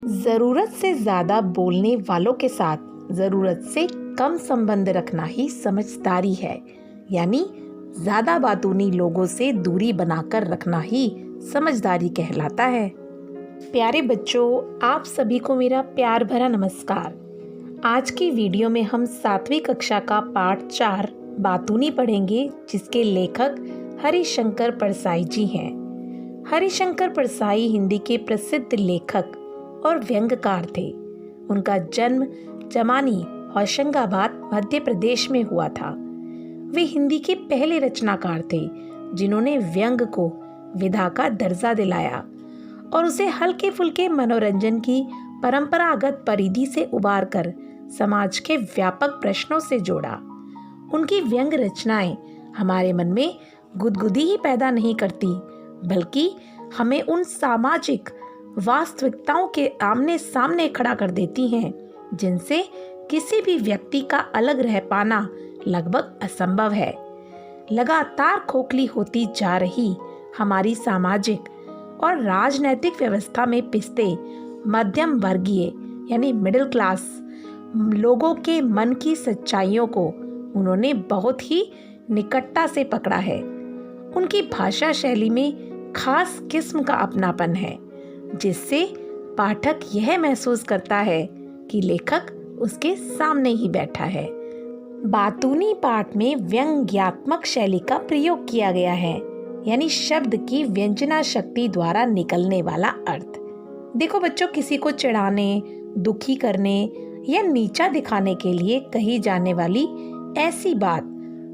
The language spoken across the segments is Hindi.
ज़रूरत से ज़्यादा बोलने वालों के साथ ज़रूरत से कम संबंध रखना ही समझदारी है। यानी ज़्यादा बातूनी लोगों से दूरी बनाकर रखना ही समझदारी कहलाता है। प्यारे बच्चों, आप सभी को मेरा प्यार भरा नमस्कार। आज की वीडियो में हम 7वीं कक्षा का पाठ 4 बातूनी पढ़ेंगे, जिसके लेखक हरिशंकर परसाई जी हैं। हरिशंकर परसाई हिंदी के प्रसिद्ध लेखक और व्यंग्यकार थे। उनका जन्म जमानी होशंगाबाद मध्य प्रदेश में हुआ था। वे हिंदी के पहले रचनाकार थे जिन्होंने व्यंग को विधा का दर्जा दिलाया और उसे हल्के फुल्के मनोरंजन की परंपरागत परिधि से उबारकर समाज के व्यापक प्रश्नों से जोड़ा। उनकी व्यंग रचनाएं हमारे मन में गुदगुदी ही पैदा नहीं करती, बल्कि हमें उन सामाजिक वास्तविकताओं के आमने सामने खड़ा कर देती हैं जिनसे किसी भी व्यक्ति का अलग रह पाना लगभग असंभव है। लगातार खोखली होती जा रही हमारी सामाजिक और राजनैतिक व्यवस्था में पिसते मध्यम वर्गीय यानी मिडिल क्लास लोगों के मन की सच्चाइयों को उन्होंने बहुत ही निकटता से पकड़ा है। उनकी भाषा शैली में खास किस्म का अपनापन है, जिससे पाठक यह महसूस करता है कि लेखक उसके सामने ही बैठा है। बातूनी पाठ में व्यंग्यात्मक शैली का प्रयोग किया गया है, यानी शब्द की व्यंजना शक्ति द्वारा निकलने वाला अर्थ। देखो बच्चों, किसी को चिढ़ाने, दुखी करने या नीचा दिखाने के लिए कही जाने वाली ऐसी बात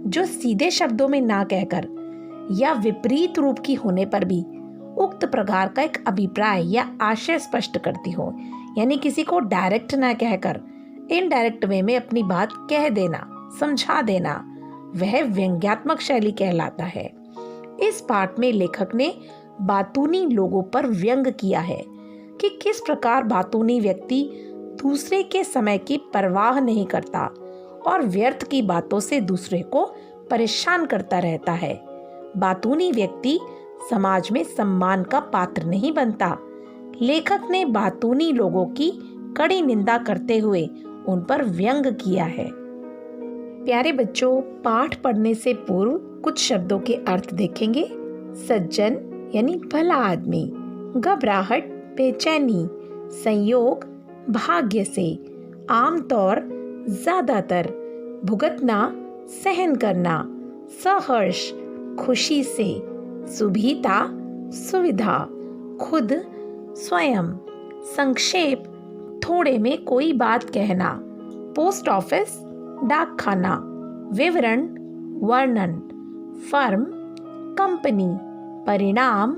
जो सीधे शब्दों में ना कहकर या विपरीत रूप की होने पर भी उक्त प्रकार का एक अभिप्राय या आशय स्पष्ट करती हो, यानी किसी को डायरेक्ट ना कहकर इनडायरेक्ट वे में अपनी बात कह देना, समझा देना, वह व्यंग्यात्मक शैली कहलाता है। इस पाठ में लेखक ने बातूनी लोगों पर व्यंग किया है कि किस प्रकार बातूनी व्यक्ति दूसरे के समय की परवाह नहीं करता और व्यर्थ की बातों से दूसरे को परेशान करता रहता है। बातूनी व्यक्ति समाज में सम्मान का पात्र नहीं बनता। लेखक ने बातूनी लोगों की कड़ी निंदा करते हुए उन पर व्यंग किया है। प्यारे बच्चों, पाठ पढ़ने से पूर्व कुछ शब्दों के अर्थ देखेंगे। सज्जन यानी भला आदमी, घबराहट, बेचैनी, संयोग, भाग्य से, आमतौर, ज्यादातर, भुगतना, सहन करना, सहर्ष, खुशी से, सुविधा, सुविधा, खुद, स्वयं, संक्षेप, थोड़े में कोई बात कहना, पोस्ट ऑफिस, डाकखाना, विवरण, वर्णन, फर्म, कंपनी, परिणाम,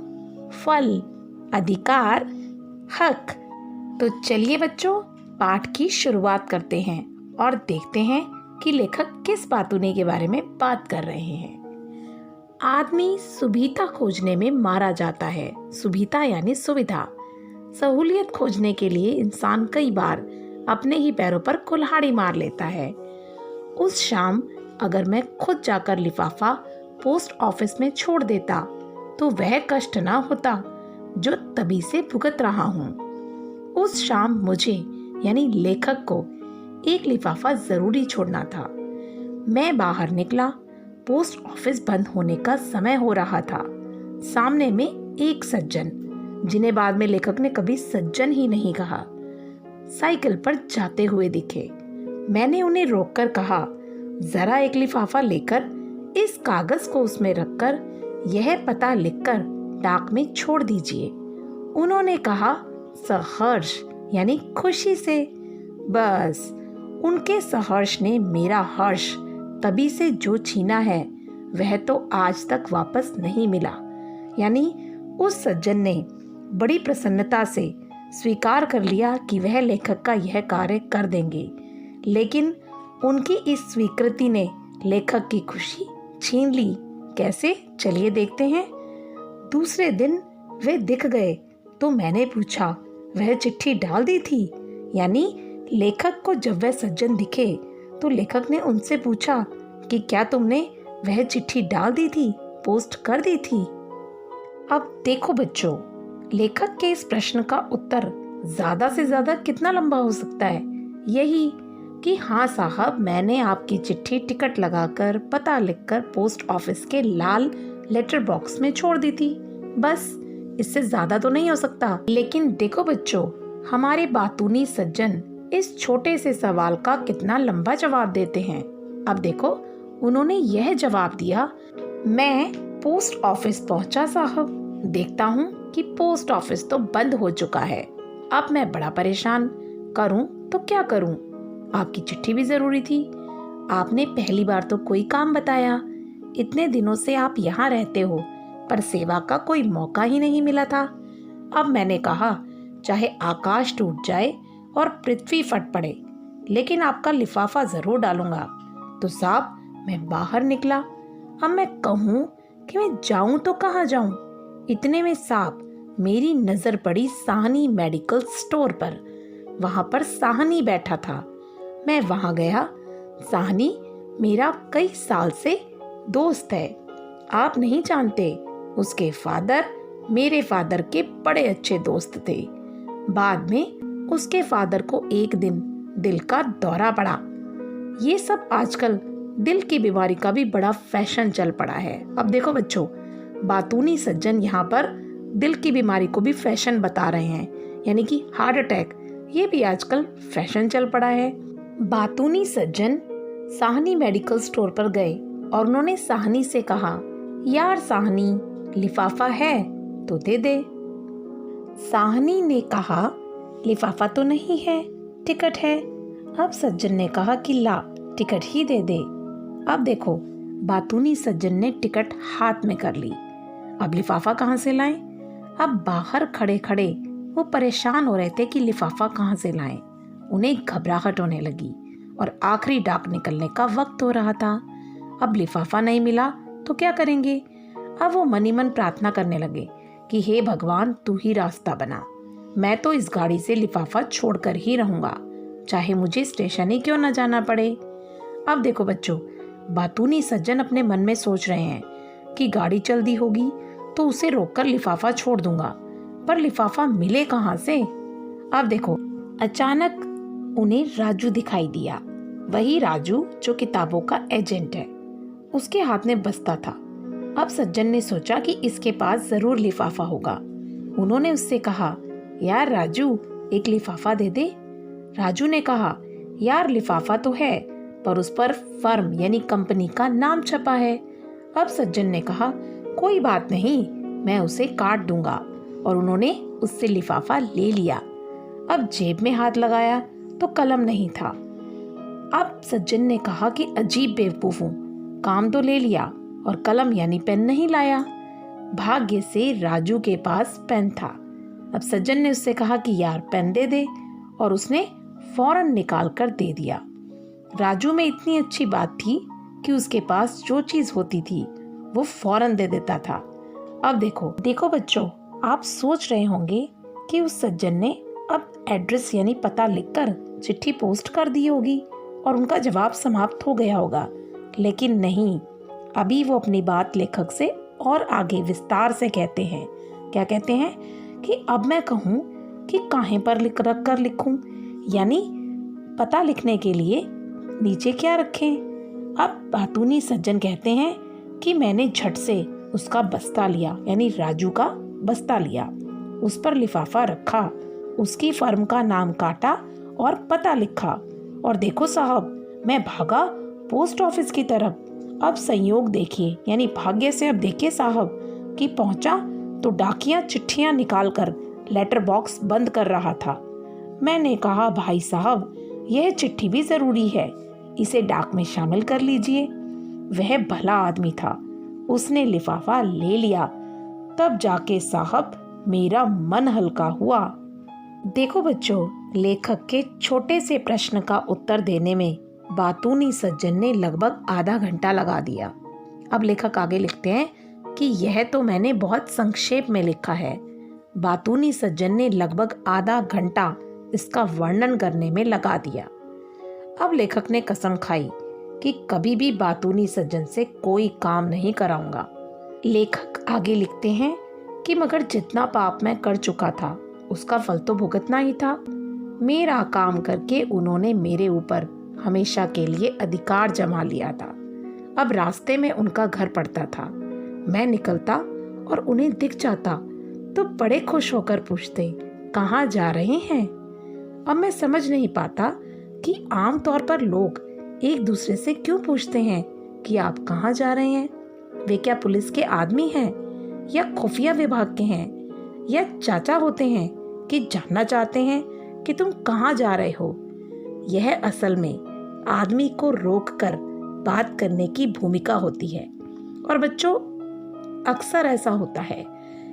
फल, अधिकार, हक। तो चलिए बच्चों, पाठ की शुरुआत करते हैं और देखते हैं कि लेखक किस बातूनी के बारे में बात कर रहे हैं। आदमी सुविधा खोजने में मारा जाता है। सुविधा यानी सुविधा। सहूलियत खोजने के लिए इंसान कई बार अपने ही पैरों पर कुल्हाड़ी मार लेता है। उस शाम अगर मैं खुद जाकर लिफाफा पोस्ट ऑफिस में छोड़ देता तो वह कष्ट ना होता जो तभी से भुगत रहा हूँ। उस शाम मुझे यानी लेखक को एक लिफाफा जरूरी छोड़ना था। मैं बाहर निकला। पोस्ट ऑफिस बंद होने का समय हो रहा था। सामने में एक सज्जन, जिन्हें बाद में लेखक ने कभी सज्जन ही नहीं कहा, साइकिल पर जाते हुए दिखे। मैंने उन्हें रोककर कहा, जरा एक लिफाफा लेकर इस कागज को उसमें रखकर यह पता लिखकर डाक में छोड़ दीजिए। उन्होंने कहा, सहर्ष यानी खुशी से। बस उनके सहर्ष ने मेरा हर्ष तभी से जो छीना है वह तो आज तक वापस नहीं मिला। यानी उस सज्जन ने बड़ी प्रसन्नता से स्वीकार कर लिया कि वह लेखक का यह कार्य कर देंगे, लेकिन उनकी इस स्वीकृति ने लेखक की खुशी छीन ली। कैसे, चलिए देखते हैं। दूसरे दिन वे दिख गए तो मैंने पूछा, वह चिट्ठी डाल दी थी? यानी लेखक को जब वह सज्जन दिखे तो लेखक ने उनसे पूछा कि क्या तुमने वह चिट्ठी डाल दी थी, पोस्ट कर दी थी? अब देखो बच्चों, लेखक के इस प्रश्न का उत्तर ज़्यादा से ज़्यादा कितना लंबा हो सकता है? यही कि हाँ साहब, मैंने आपकी चिट्ठी टिकट लगाकर पता लिखकर पोस्ट ऑफिस के लाल लेटर बॉक्स में छोड़ दी थी। बस, इससे ज़्यादा तो नहीं हो सकता। लेकिन देखो बच्चों, हमारे बातूनी सज्जन इस छोटे से सवाल का कितना लंबा जवाब देते हैं। अब देखो, उन्होंने यह जवाब दिया, मैं पोस्ट ऑफिस पहुंचा साहब, देखता हूँ कि पोस्ट ऑफिस तो बंद हो चुका है। अब मैं बड़ा परेशान, करूँ तो क्या करूँ? आपकी चिट्ठी भी जरूरी थी। आपने पहली बार तो कोई काम बताया। इतने दिनों से आप यहाँ रहते हो, पर सेवा का कोई मौका ही नहीं मिला था। अब मैंने कहा, चाहे आकाश टूट जाए और पृथ्वी फट पड़े, लेकिन आपका लिफाफा जरूर डालूंगा। तो साहब, मैं बाहर निकला। अब मैं कहूँ कि मैं जाऊं तो कहाँ जाऊं? इतने में साहब मेरी नजर पड़ी साहनी मेडिकल स्टोर पर। वहां पर साहनी बैठा था। मैं वहां गया। साहनी मेरा कई साल से दोस्त है। आप नहीं जानते, उसके फादर मेरे फादर के बड़े अच्छे दोस्त थे। बाद में उसके फादर को एक दिन दिल का दौरा पड़ा। ये सब आजकल दिल की बीमारी का भी बड़ा फैशन चल पड़ा है। अब देखो बच्चों, बातूनी सज्जन यहाँ पर दिल की बीमारी को भी फैशन बता रहे हैं, यानी कि हार्ट अटैक, ये भी आजकल फैशन चल पड़ा है। बातूनी सज्जन साहनी मेडिकल स्टोर पर गए और उन्होंने साहनी से कहा, यार साहनी, लिफाफा है तो दे दे। साहनी ने कहा, लिफाफा तो नहीं है, टिकट है। अब सज्जन ने कहा कि ला, टिकट ही दे दे। अब देखो, बातूनी सज्जन ने टिकट हाथ में कर ली। अब लिफाफा कहाँ से लाएं? अब बाहर खड़े खड़े वो परेशान हो रहे थे कि लिफाफा कहाँ से लाएं। उन्हें घबराहट होने लगी और आखिरी डाक निकलने का वक्त हो रहा था। अब लिफाफा नहीं मिला तो क्या करेंगे? अब वो मनी मन प्रार्थना करने लगे कि हे भगवान, तू ही रास्ता बना। मैं तो इस गाड़ी से लिफाफा छोड़कर ही रहूंगा, चाहे मुझे स्टेशन ही क्यों न जाना पड़े। अब देखो बच्चों, बातूनी सज्जन अपने मन में सोच रहे हैं कि गाड़ी चल दी होगी तो उसे रोककर लिफाफा छोड़ दूंगा, पर लिफाफा मिले कहाँ से? अब देखो, अचानक उन्हें राजू दिखाई दिया। वही राजू जो किताबों का एजेंट है। उसके हाथ में बस्ता था। अब सज्जन ने सोचा कि इसके पास जरूर लिफाफा होगा। उन्होंने उससे कहा, यार राजू, एक लिफाफा दे दे। राजू ने कहा, यार लिफाफा तो है, पर उस पर फर्म यानी कंपनी का नाम छपा है। अब सज्जन ने कहा, कोई बात नहीं, मैं उसे काट दूंगा। और उन्होंने उससे लिफाफा ले लिया। अब जेब में हाथ लगाया तो कलम नहीं था। अब सज्जन ने कहा कि अजीब बेवकूफ हूं, काम तो ले लिया और कलम यानी पेन नहीं लाया। भाग्य से राजू के पास पेन था। अब सज्जन ने उससे कहा कि यार पेन दे दे, और उसने फौरन निकाल कर दे दिया। राजू में इतनी अच्छी बात थी कि उसके पास जो चीज होती थी वो फौरन दे देता था। अब देखो बच्चों, आप सोच रहे होंगे कि उस सज्जन ने अब एड्रेस यानी पता लिखकर चिट्ठी पोस्ट कर दी होगी और उनका जवाब समाप्त हो गया होगा, लेकिन नहीं। अभी वो अपनी बात लेखक से और आगे विस्तार से कहते हैं। क्या कहते हैं कि अब मैं कहूँ कि काहे पर रख कर लिखूं, यानी पता लिखने के लिए नीचे क्या रखें। अब बातूनी सज्जन कहते हैं कि मैंने झट से उसका बस्ता लिया, यानी राजू का बस्ता लिया, उस पर लिफाफा रखा, उसकी फर्म का नाम काटा और पता लिखा, और देखो साहब, मैं भागा पोस्ट ऑफिस की तरफ। अब संयोग देखिए, यानी भाग्य से अब देखिए साहब कि पहुंचा तो डाकिया चिट्ठियां निकालकर लेटर बॉक्स बंद कर रहा था। मैंने कहा, भाई साहब, यह चिट्ठी भी जरूरी है, इसे डाक में शामिल कर लीजिए। वह भला आदमी था, उसने लिफाफा ले लिया। तब जाके साहब मेरा मन हल्का हुआ। देखो बच्चों, लेखक के छोटे से प्रश्न का उत्तर देने में बातूनी सज्जन ने लगभग आधा घंटा लगा दिया। अब लेखक आगे लिखते हैं कि यह तो मैंने बहुत संक्षेप में लिखा है। बातूनी सज्जन ने लगभग आधा घंटा इसका वर्णन करने में लगा दिया। अब लेखक ने कसम खाई कि कभी भी बातूनी सज्जन से कोई काम नहीं कराऊंगा। लेखक आगे लिखते हैं कि मगर जितना पाप मैं कर चुका था उसका फल तो भुगतना ही था। मेरा काम करके उन्होंने मेरे ऊपर हमेशा के लिए अधिकार जमा लिया था। अब रास्ते में उनका घर पड़ता था, मैं निकलता और उन्हें दिख जाता तो बड़े खुश होकर पूछते, कहाँ जा रहे हैं? अब मैं समझ नहीं पाता कि आम तौर पर लोग एक दूसरे से क्यों पूछते हैं कि आप कहाँ जा रहे हैं। वे क्या पुलिस के आदमी हैं, या खुफिया विभाग के हैं, या चाचा होते हैं कि जानना चाहते हैं कि तुम कहाँ जा रहे हो। यह असल में आदमी को रोककर बात करने की भूमिका होती है। और बच्चों, अक्सर ऐसा होता है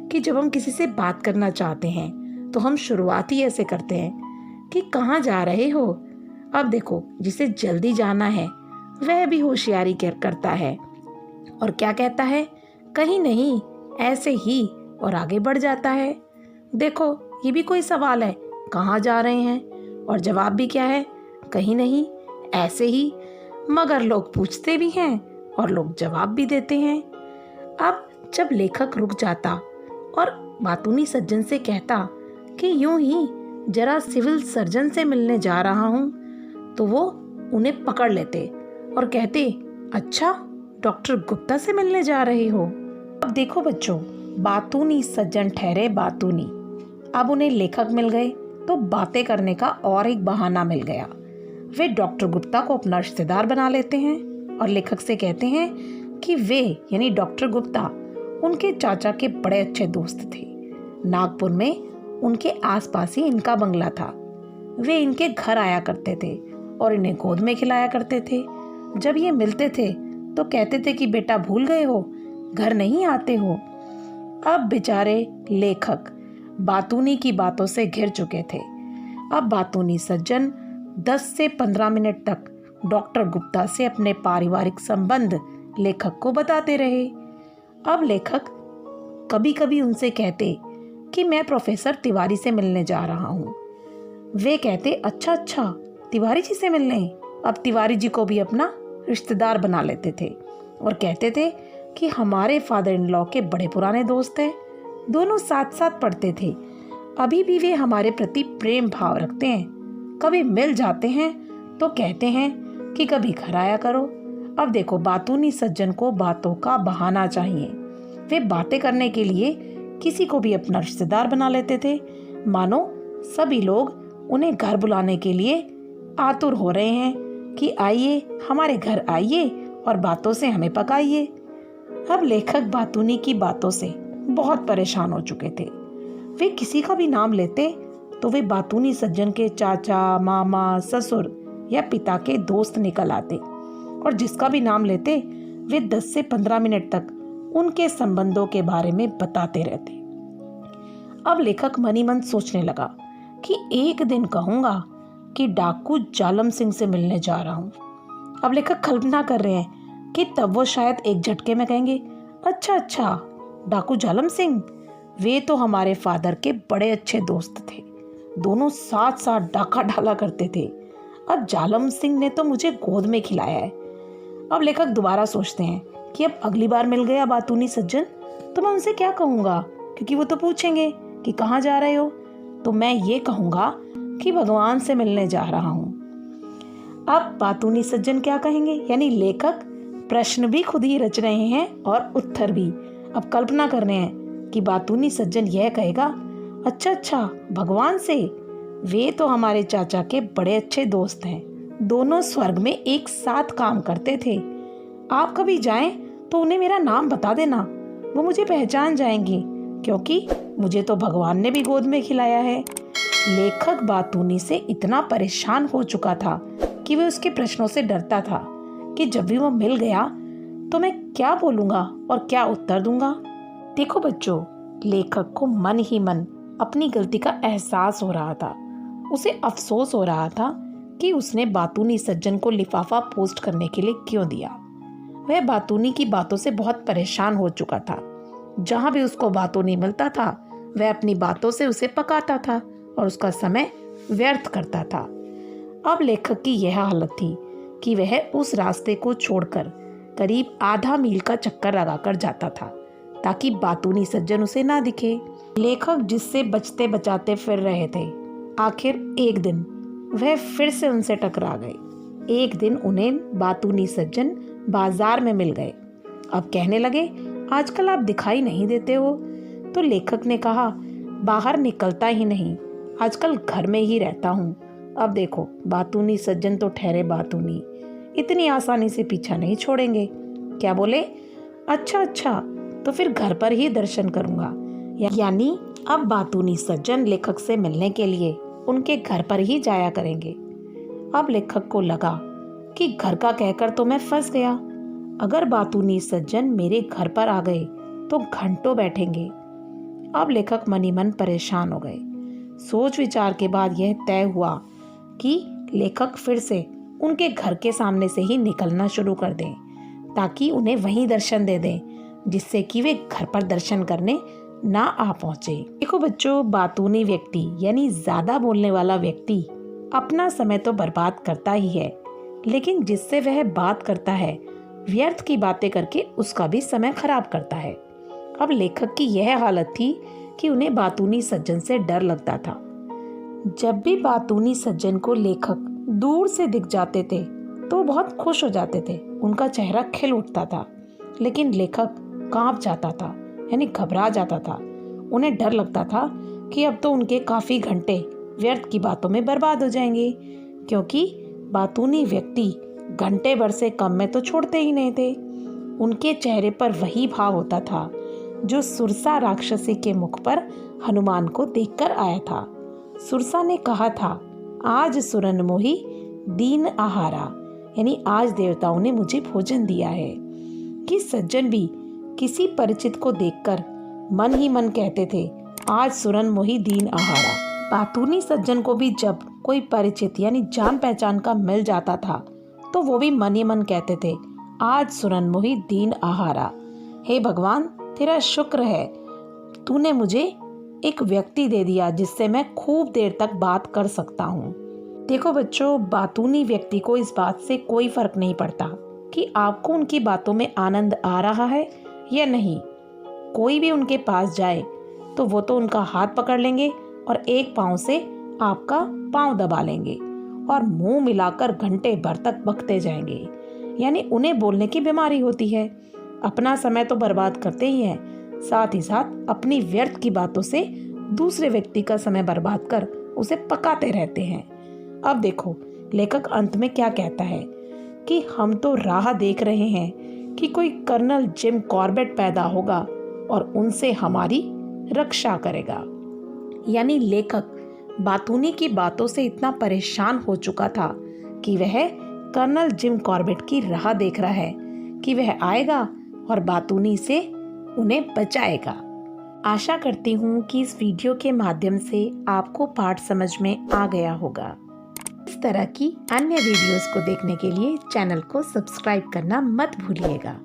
कि जब हम किसी से बात करना चाहते हैं तो हम शुरुआत ही ऐसे करते हैं कि कहाँ जा रहे हो। अब देखो, जिसे जल्दी जाना है वह भी होशियारी करता है और क्या कहता है, कहीं नहीं, ऐसे ही, और आगे बढ़ जाता है। देखो, ये भी कोई सवाल है, कहाँ जा रहे हैं, और जवाब भी क्या है, कहीं नहीं, ऐसे ही। मगर लोग पूछते भी हैं और लोग जवाब भी देते हैं। अब जब लेखक रुक जाता और बातूनी सज्जन से कहता कि यूं ही जरा सिविल सर्जन से मिलने जा रहा हूं, तो वो उन्हें पकड़ लेते और कहते, अच्छा, डॉक्टर गुप्ता से मिलने जा रहे हो। अब देखो बच्चों, बातूनी सज्जन ठहरे बातूनी। अब उन्हें लेखक मिल गए तो बातें करने का और एक बहाना मिल गया। वे डॉक्टर गुप्ता को अपना रिश्तेदार बना लेते हैं और लेखक से कहते हैं कि वे यानी डॉक्टर गुप्ता उनके चाचा के बड़े अच्छे दोस्त थे। नागपुर में उनके आसपास ही इनका बंगला था। वे इनके घर आया करते थे और इन्हें गोद में खिलाया करते थे। जब ये मिलते थे तो कहते थे कि बेटा भूल गए हो, घर नहीं आते हो। अब बेचारे लेखक बातूनी की बातों से घिर चुके थे। अब बातूनी सज्जन 10 से 15 मिनट तक डॉक्टर गुप्ता से अपने पारिवारिक संबंध लेखक को बताते रहे। अब लेखक कभी कभी उनसे कहते कि मैं प्रोफेसर तिवारी से मिलने जा रहा हूँ। वे कहते, अच्छा अच्छा, तिवारी जी से मिलने। अब तिवारी जी को भी अपना रिश्तेदार बना लेते थे और कहते थे कि हमारे फादर इन लॉ के बड़े पुराने दोस्त हैं, दोनों साथ साथ पढ़ते थे, अभी भी वे हमारे प्रति प्रेम भाव रखते हैं, कभी मिल जाते हैं तो कहते हैं कि कभी घर आया करो। अब देखो, बातूनी सज्जन को बातों का बहाना चाहिए। वे बातें करने के लिए किसी को भी अपना रिश्तेदार बना लेते थे, मानो सभी लोग उन्हें घर बुलाने के लिए आतुर हो रहे हैं कि आइए, हमारे घर आइए और बातों से हमें पकाइए। अब लेखक बातूनी की बातों से बहुत परेशान हो चुके थे। वे किसी का भी नाम लेते तो वे बातूनी सज्जन के चाचा, मामा, ससुर या पिता के दोस्त निकल आते, और जिसका भी नाम लेते वे 10 से 15 मिनट तक उनके संबंधों के बारे में बताते रहते। अब लेखक मनी मन सोचने लगा कि एक दिन कहूँगा कि डाकू जालम सिंह से मिलने जा रहा हूँ। अब लेखक कल्पना कर रहे हैं कि तब वो शायद एक झटके में कहेंगे, अच्छा अच्छा, डाकू जालम सिंह, वे तो हमारे फादर के बड़े अच्छे दोस्त थे, दोनों साथ साथ डाका डाला करते थे। अब जालम सिंह ने तो मुझे गोद में खिलाया है। अब लेखक दोबारा सोचते हैं कि अब अगली बार मिल गया बातूनी सज्जन तो मैं उनसे क्या कहूँगा, क्योंकि वो तो पूछेंगे कि कहाँ जा रहे हो। तो मैं ये कहूँगा कि भगवान से मिलने जा रहा हूँ। अब बातूनी सज्जन क्या कहेंगे, यानी लेखक प्रश्न भी खुद ही रच रहे हैं और उत्तर भी। अब कल्पना कर रहे हैं कि बातूनी सज्जन यह कहेगा, अच्छा अच्छा, भगवान से, वे तो हमारे चाचा के बड़े अच्छे दोस्त हैं, दोनों स्वर्ग में एक साथ काम करते थे। आप कभी जाएं तो उन्हें मेरा नाम बता देना, वो मुझे पहचान जाएंगे, क्योंकि मुझे तो भगवान ने भी गोद में खिलाया है। लेखक बातूनी से इतना परेशान हो चुका था कि वह उसके प्रश्नों से डरता था कि जब भी वो मिल गया तो मैं क्या बोलूँगा और क्या उत्तर दूंगा। देखो बच्चों, लेखक को मन ही मन अपनी गलती का एहसास हो रहा था। उसे अफसोस हो रहा था कि उसने बातूनी सज्जन को लिफाफा पोस्ट करने के लिए क्यों दिया। वह बातूनी की बातों से बहुत परेशान हो चुका था। जहाँ भी उसको बातूनी मिलता था वह अपनी बातों से उसे पकाता था और उसका समय व्यर्थ करता था। अब लेखक की यह हालत थी कि वह उस रास्ते को छोड़कर करीब आधा मील का चक्कर लगाकर जाता था ताकि बातूनी सज्जन उसे ना दिखे। लेखक जिससे बचते बचाते फिर रहे थे, आखिर एक दिन वह फिर से उनसे टकरा गए। एक दिन उन्हें बातूनी सज्जन बाजार में मिल गए। अब कहने लगे, आजकल आप दिखाई नहीं देते हो। तो लेखक ने कहा, बाहर निकलता ही नहीं, आजकल घर में ही रहता हूँ। अब देखो, बातूनी सज्जन तो ठहरे बातूनी, इतनी आसानी से पीछा नहीं छोड़ेंगे। क्या बोले? अच्छा, तो फिर घर पर ही दर्शन करूंगा। यानी अब बातूनी सज्जन लेखक से मिलने के लिए उनके घर पर ही जाया करेंगे। अब लेखक को लगा कि घर का कहकर तो मैं फंस गया। अगर बातूनी सज्जन मेरे घर पर आ गए तो घंटों बैठेंगे। अब लेखक मन ही मन परेशान हो गए। सोच विचार के बाद यह तय हुआ कि लेखक फिर से उनके घर के सामने से ही निकलना शुरू कर दें, ताकि उन्हें वहीं दर्शन दे दें, जिससे कि वे घर पर दर्शन करने ना आ पहुंचे। देखो बच्चों, बातूनी व्यक्ति यानी ज्यादा बोलने वाला व्यक्ति अपना समय तो बर्बाद करता ही है, लेकिन जिससे वह बात करता है व्यर्थ की बातें करके उसका भी समय खराब करता है। अब लेखक की यह हालत थी कि उन्हें बातूनी सज्जन से डर लगता था। जब भी बातूनी सज्जन को लेखक दूर से दिख जाते थे तो बहुत खुश हो जाते थे, उनका चेहरा खिल उठता था। लेकिन लेखक कांप जाता था, यानी घबरा जाता था। उन्हें डर लगता था कि अब तो उनके काफी घंटे व्यर्थ की बातों में बर्बाद हो जाएंगे, क्योंकि बातूनी व्यक्ति घंटे भर से कम में तो छोड़ते ही नहीं थे। उनके चेहरे पर वही भाव होता था जो सुरसा राक्षसी के मुख पर हनुमान को देखकर आया था। सुरसा ने कहा था, आज सुरन मोही दीन आहारा, यानी आज देवताओं ने मुझे भोजन दिया है। कि सज्जन भी किसी परिचित को देखकर मन ही मन कहते थे, आज सुरन मोही दीन आहारा। बातूनी सज्जन को भी जब कोई परिचित यानी जान पहचान का मिल जाता था तो वो भी मन ही मन कहते थे, आज सुरन मोही दीन आहारा। हे भगवान, तेरा शुक्र है, तूने मुझे एक व्यक्ति दे दिया जिससे मैं खूब देर तक बात कर सकता हूँ। देखो बच्चों, बातूनी व्यक्ति को इस बात से कोई फर्क नहीं पड़ता कि आपको उनकी बातों में आनंद आ रहा है या नहीं। कोई भी उनके पास जाए तो वो तो उनका हाथ पकड़ लेंगे और एक पाँव से आपका पाँव दबा लेंगे और मुंह मिलाकर घंटे भर तक बकते जाएंगे। यानी उन्हें बोलने की बीमारी होती है। अपना समय तो बर्बाद करते ही हैं, साथ ही साथ अपनी व्यर्थ की बातों से दूसरे व्यक्ति का समय बर्बाद कर उसे पकाते रहते हैं। अब देखो लेखक अंत में क्या कहता है कि हम तो राह देख रहे हैं कि कोई कर्नल जिम कॉर्बेट पैदा होगा और उनसे हमारी रक्षा करेगा। यानी लेखक बातूनी की बातों से इतना परेशान हो चुका था कि वह कर्नल जिम कॉर्बेट की राह देख रहा है कि वह आएगा और बातूनी से उन्हें बचाएगा। आशा करती हूँ कि इस वीडियो के माध्यम से आपको पाठ समझ में आ गया होगा। इस तरह की अन्य वीडियोस को देखने के लिए चैनल को सब्सक्राइब करना मत भूलिएगा।